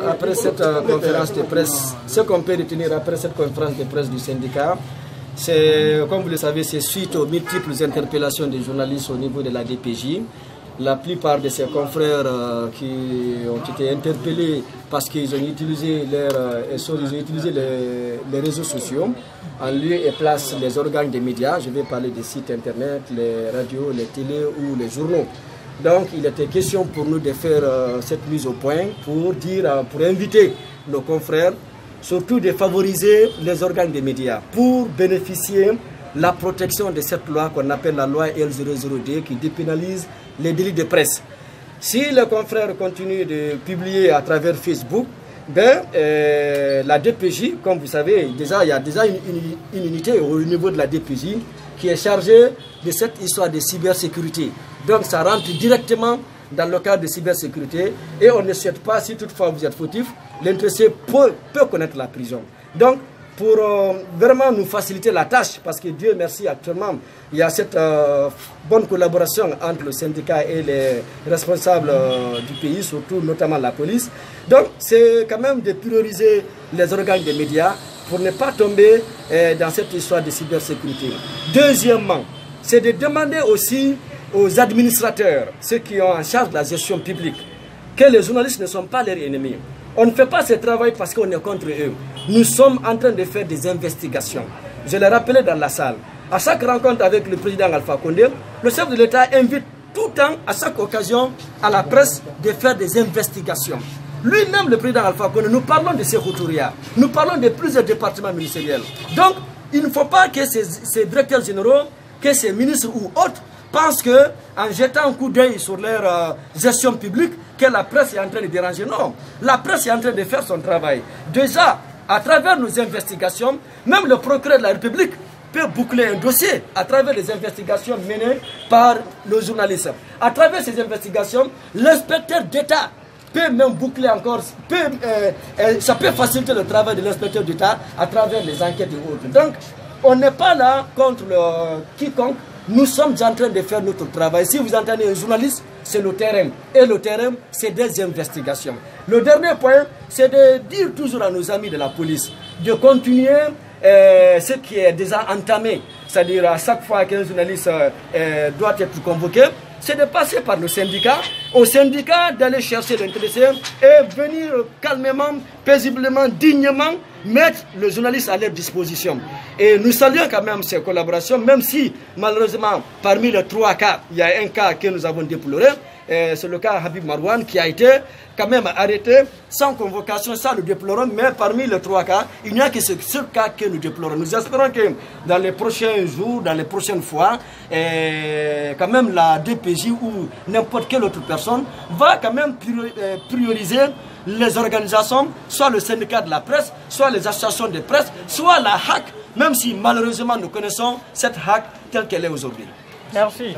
Après cette conférence de presse, ce qu'on peut retenir après cette conférence de presse du syndicat, c'est, comme vous le savez, c'est suite aux multiples interpellations des journalistes au niveau de la DPJ. La plupart de ses confrères qui ont été interpellés parce qu'ils ont utilisé les réseaux sociaux en lieu et place des organes des médias. Je vais parler des sites internet, les radios, les télés ou les journaux. Donc il était question pour nous de faire cette mise au point pour inviter nos confrères, surtout de favoriser les organes des médias pour bénéficier de la protection de cette loi qu'on appelle la loi L00D qui dépénalise les délits de presse. Si les confrères continuent de publier à travers Facebook, la DPJ, comme vous savez, il y a déjà une unité au niveau de la DPJ qui est chargée de cette histoire de cybersécurité. Donc ça rentre directement dans le cadre de cybersécurité et on ne souhaite pas, si toutefois vous êtes fautif, l'intéressé peut connaître la prison. Donc pour vraiment nous faciliter la tâche, parce que Dieu merci actuellement, il y a cette bonne collaboration entre le syndicat et les responsables du pays, surtout notamment la police. Donc c'est quand même de prioriser les organes des médias pour ne pas tomber dans cette histoire de cybersécurité. Deuxièmement, c'est de demander aussi aux administrateurs, ceux qui ont en charge de la gestion publique, que les journalistes ne sont pas leurs ennemis. On ne fait pas ce travail parce qu'on est contre eux. Nous sommes en train de faire des investigations. Je l'ai rappelé dans la salle. À chaque rencontre avec le président Alpha Condé, le chef de l'État invite tout le temps, à chaque occasion, à la presse de faire des investigations. Lui-même, le président Alpha Condé, nous parlons de Sékou-Touria, nous parlons de plusieurs départements ministériels. Donc, il ne faut pas que ces directeurs généraux, que ces ministres ou autres, pensent qu'en jetant un coup d'œil sur leur gestion publique, que la presse est en train de déranger. Non, la presse est en train de faire son travail. Déjà, à travers nos investigations, même le procureur de la République peut boucler un dossier à travers les investigations menées par nos journalistes. À travers ces investigations, l'inspecteur d'État peut même boucler encore, ça peut faciliter le travail de l'inspecteur d'État à travers les enquêtes et autres. Donc, on n'est pas là contre quiconque. Nous sommes en train de faire notre travail. Si vous entendez un journaliste, c'est le terrain. Et le terrain, c'est des investigations. Le dernier point, c'est de dire toujours à nos amis de la police de continuer ce qui est déjà entamé. C'est-à-dire à chaque fois qu'un journaliste doit être convoqué, c'est de passer par le syndicat, au syndicat d'aller chercher l'intéressé et venir calmement, paisiblement, dignement mettre le journaliste à leur disposition. Et nous saluons quand même ces collaborations, même si malheureusement parmi les 3 cas, il y a un cas que nous avons déploré, c'est le cas Habib Marouane qui a été quand même arrêté sans convocation, ça nous déplorons, mais parmi les 3 cas, il n'y a que ce cas que nous déplorons. Nous espérons que dans les prochains jours, dans les prochaines fois, quand même la DPJ ou n'importe quelle autre personne va quand même prioriser les organisations, soit le syndicat de la presse, soit les associations de presse, soit la HAC, même si malheureusement nous connaissons cette HAC telle qu'elle est aujourd'hui. Merci.